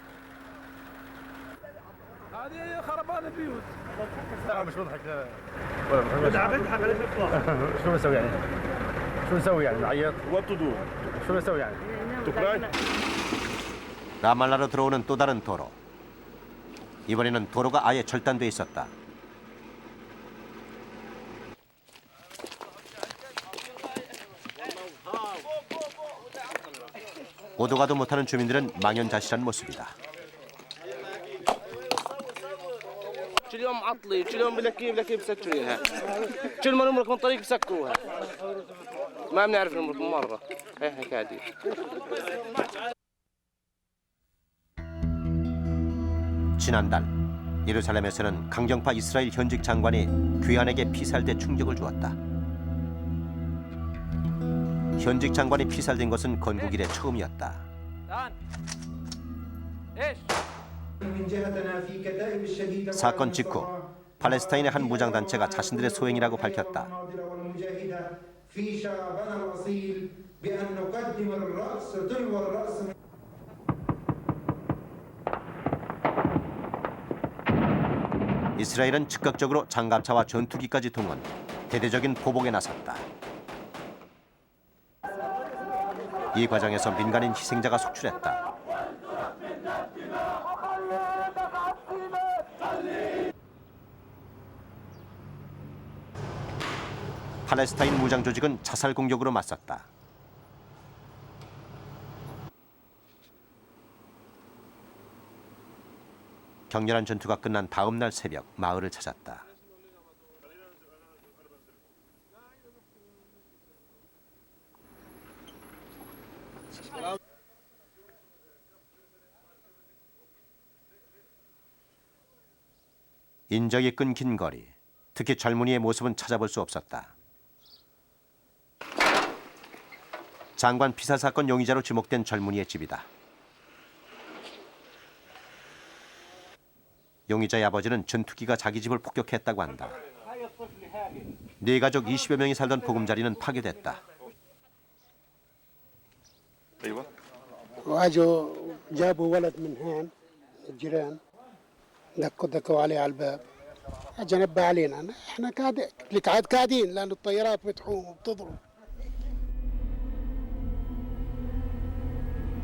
라말라로 들어오는 또 다른 도로. 이번에는 도로가 아예 절단돼 있었다. 오도 가도 못하는 주민들은 망연자실한 모습이다. اليوم معطلين اليوم بلكي بسكرينها كل ما نمرق من طريق بسكروها ما بنعرف نمرق مره هي حكايه دي 지난달 예루살렘에서는 강경파 이스라엘 현직 장관이 귀환에게 피살돼 충격을 주었다. 현직 장관이 피살된 것은 건국 이래 처음이었다. 사건 직후 팔레스타인의 한 무장단체가 자신들의 소행이라고 밝혔다. 이스라엘은 즉각적으로 장갑차와 전투기까지 동원, 대대적인 보복에 나섰다. 이 과정에서 민간인 희생자가 속출했다. 팔레스타인 무장 조직은 자살 공격으로 맞섰다. 격렬한 전투가 끝난 다음 날 새벽 마을을 찾았다. 인적이 끊긴 거리, 특히 젊은이의 모습은 찾아볼 수 없었다. 장관 피살 사건 용의자로 지목된 젊은이의 집이다. 용의자의 아버지는 전투기가 자기 집을 폭격했다고 한다. 네 가족 20여 명이 살던 보금자리는 파괴됐다. واجوا جابوا ولد من هون الجيران دقوا عليه على الباب اجى نبه علينا احنا قاعدين لان الطيارات بتحوم وبتضرب.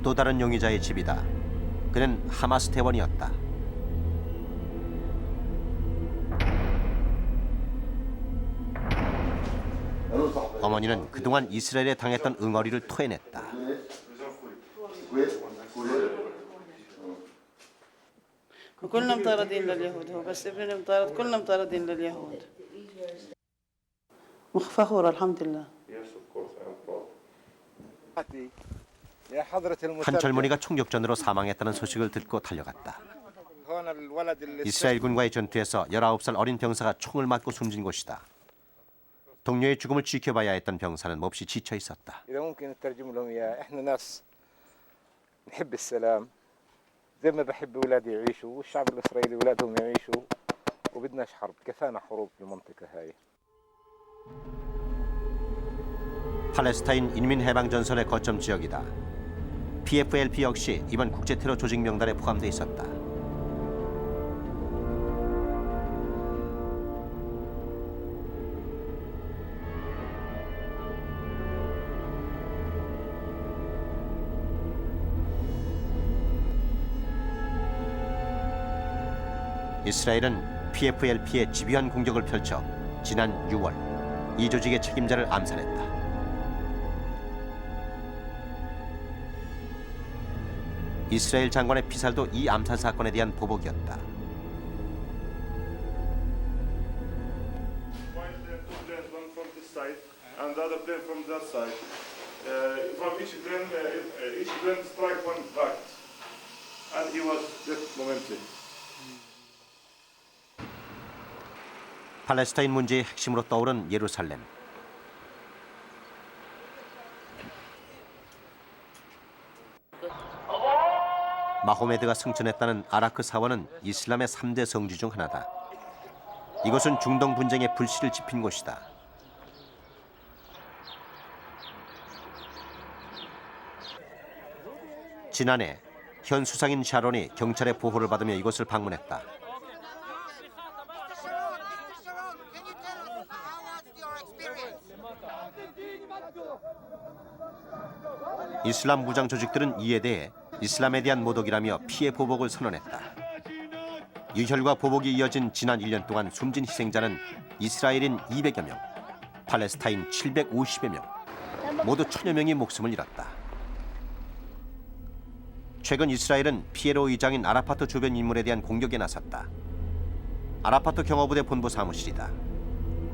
또 다른 용의자의 집이다. 그는 하마스 대원이었다. 어머니는 그동안 이스라엘에 당했던 응어리를 토해냈다. كلنا مطاردين لليهود هو بس ابننا مطارد كلنا مطاردين لليهود فخورة الحمد لله 한 젊은이가 총격전으로 사망했다는 소식을 듣고 달려갔다. 이스라엘 군과의 전투에서 19살 어린 병사가 총을 맞고 숨진 곳이다. 동료의 죽음을 지켜봐야 했던 병사는 몹시 지쳐 있었다. إذا ممكن نترجم لهم إياه إحنا ناس نحب السلام زي ما بحب أولادي يعيشوا والشعب الإسرائيلي أولادهم يعيشوا وبدناش حرب كفانا حروب في المنطقة هاي. 팔레스타인 인민해방전선의 거점 지역이다. PFLP 역시 이번 국제테러 조직 명단에 포함돼 있었다. 이스라엘은 PFLP에 집요한 공격을 펼쳐 지난 6월 이 조직의 책임자를 암살했다. 이스라엘 장관의 피살도 이 암살 사건에 대한 보복이었다. 팔레스타인 문제의 핵심으로 떠오른 예루살렘. 마호메드가 승천했다는 아라크 사원은 이슬람의 3대 성지 중 하나다. 이곳은 중동 분쟁의 불씨를 지핀 곳이다. 지난해 현 수상인 샤론이 경찰의 보호를 받으며 이곳을 방문했다. 이슬람 무장 조직들은 이에 대해 이슬람에 대한 모독이라며 피해 보복을 선언했다. 유혈과 보복이 이어진 지난 1년 동안 숨진 희생자는 이스라엘인 200여 명, 팔레스타인 750여 명, 모두 1000여 명이 목숨을 잃었다. 최근 이스라엘은 피에로 의장인 아라파트 주변 인물에 대한 공격에 나섰다. 아라파트 경호부대 본부 사무실이다.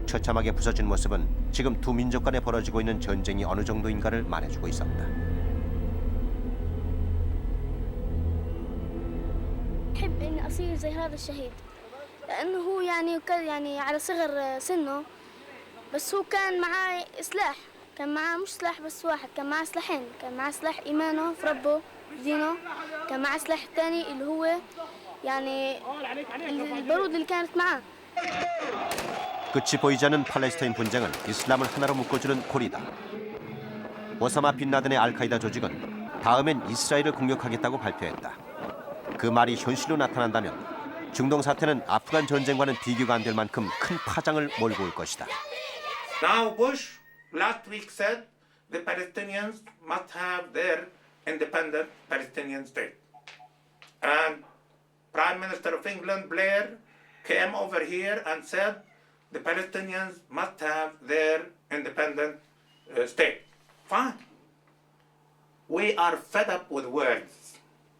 처참하게 부서진 모습은 지금 두 민족 간에 벌어지고 있는 전쟁이 어느 정도인가를 말해주고 있었다. أحب إني أصير زي هذا الشهيد لأنه هو يعني على صغر سنه بس هو كان معاه سلاح كان معاه مش سلاح بس واحد كان معاه سلاحين كان معاه سلاح إيمانه في ربه دينه كان معاه سلاح الثاني اللي هو يعني البارود اللي كانت معاه 끝이 보이지 않는 팔레스타인 분쟁은 이슬람을 하나로 묶어주는 고리다. 오사마 빈라덴의 알카이다 조직은 다음엔 이스라엘을 공격하겠다고 발표했다. 그 말이 현실로 나타난다면 중동 사태는 아프간 전쟁과는 비교가 안 될 만큼 큰 파장을 몰고 올 것이다. Now Bush last week said the Palestinians must have their independent Palestinian state. And Prime Minister of England Blair came over here and said the Palestinians must have their independent state. Fine. We are fed up with words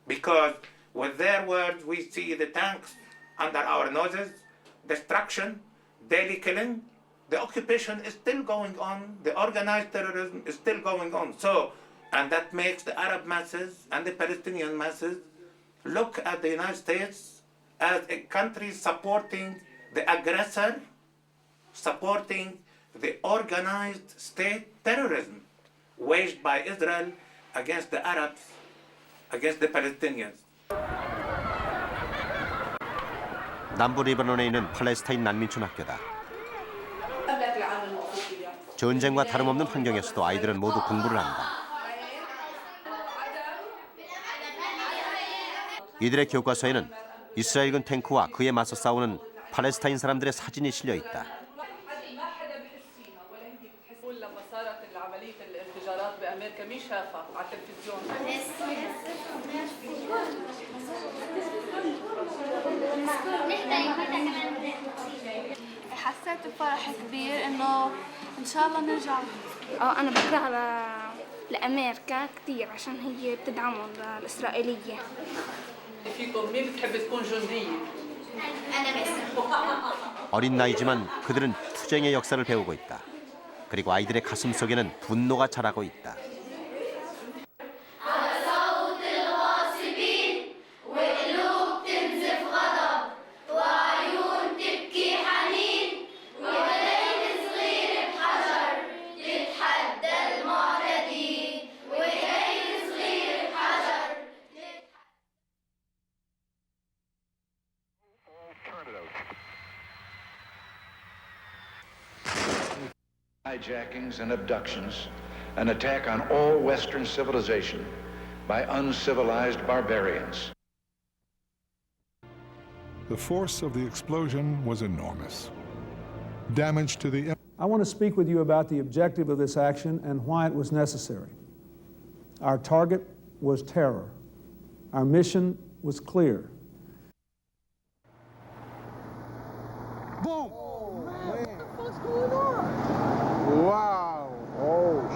because with their words, we see the tanks under our noses, destruction, daily killing. The occupation is still going on. The organized terrorism is still going on. So, and that makes the Arab masses and the Palestinian masses look at the United States as a country supporting the aggressor, supporting the organized state terrorism waged by Israel against the Arabs, against the Palestinians. 남부 레바논에 있는 팔레스타인 난민촌 학교다. 전쟁과 다름없는 환경에서도 아이들은 모두 공부를 한다. 이들의 교과서에는 이스라엘군 탱크와 그에 맞서 싸우는 팔레스타인 사람들의 사진이 실려 있다. حسيت بفرح كبير إنه إن شاء الله نرجع. أنا بكره لأمريكا كثير عشان هي بتدعمهم الإسرائيلية. فيكم مين بتحب تكون جندية؟ أنا بس. 어린 나이지만 그들은 투쟁의 역사를 배우고 있다. 그리고 아이들의 가슴 속에는 분노가 자라고 있다. Hijackings and abductions, an attack on all Western civilization by uncivilized barbarians. The force of the explosion was enormous. Damage to the... I want to speak with you about the objective of this action and why it was necessary. Our target was terror. Our mission was clear. Boom! What's going on? Wow! Oh,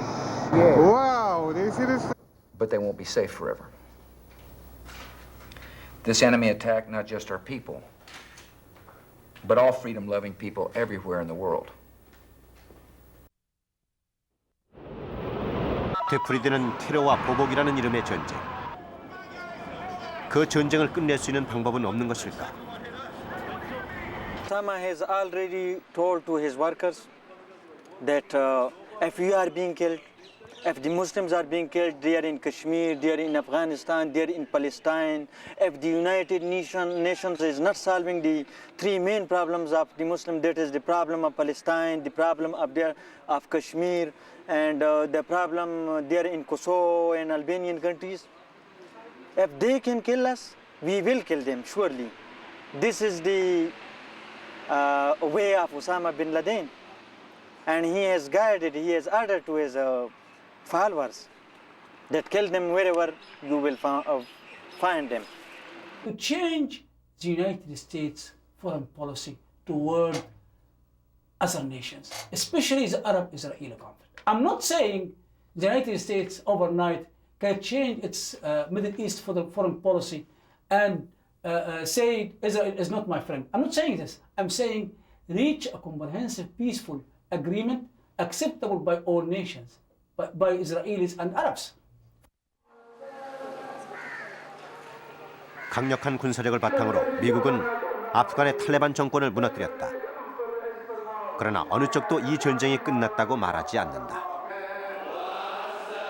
shit. Wow! Did you see this? But they won't be safe forever. This enemy attacked not just our people, but all freedom-loving people everywhere in the world. 되풀이되는 테러와 보복이라는 이름의 전쟁. 그 전쟁을 끝낼 수 있는 방법은 없는 것일까? Osama has already told to his workers that if you are being killed, if the Muslims are being killed, they are in Kashmir, they are in Afghanistan, they are in Palestine. If the United Nations is not solving the three main problems of the Muslim, that is the problem of Palestine, the problem of Kashmir, and the problem there in Kosovo and Albanian countries. If they can kill us, we will kill them, surely. This is the way of Osama bin Laden. And he has guided, he has ordered to his followers that kill them wherever you will find them. To change the United States foreign policy toward other nations, especially the Arab-Israeli conflict. I'm not saying the United States overnight can change its Middle East foreign policy and say Israel is not my friend. I'm not saying this. I'm saying reach a comprehensive, peaceful agreement acceptable by all nations, by Israelis and Arabs. 강력한 군사력을 바탕으로 미국은 아프간의 탈레반 정권을 무너뜨렸다. 그러나 어느 쪽도 이 전쟁이 끝났다고 말하지 않는다.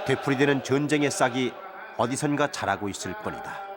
되풀이되는 전쟁의 싹이 어디선가 자라고 있을 뿐이다.